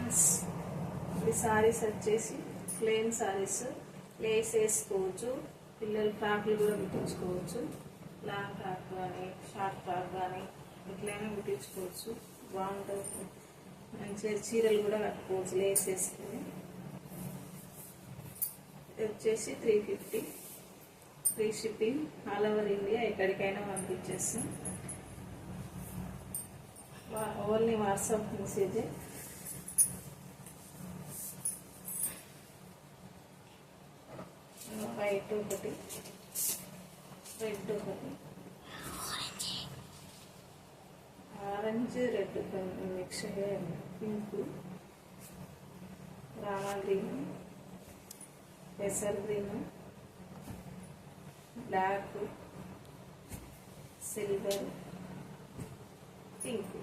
Friends, ఈ సారీస్ వచ్చేసి plain saris, Lay's వేసుకోవచ్చు, పిల్లల ఫ్రాక్లు కూడా కుట్టించుకోవచ్చు. లాంగ్ ఫ్రాక్ కానీ షార్ట్ ఫ్రాక్ కానీ ఇట్లయినా కుట్టించుకోవచ్చు. బాగుంటుంది. మంచిగా చీరలు కూడా కట్టుకోవచ్చు లేస్ వేసుకొని. ఇది వచ్చేసి 350, free shipping, all over India, ఎక్కడికైనా పంపించేస్తాం. Only WhatsApp message. వైట్ ఒకటి, రెడ్ ఒకటి, orange red mix, pink, Rama green, పెసర్ గ్రీన్, బ్లాక్, సిల్వర్, పింక్.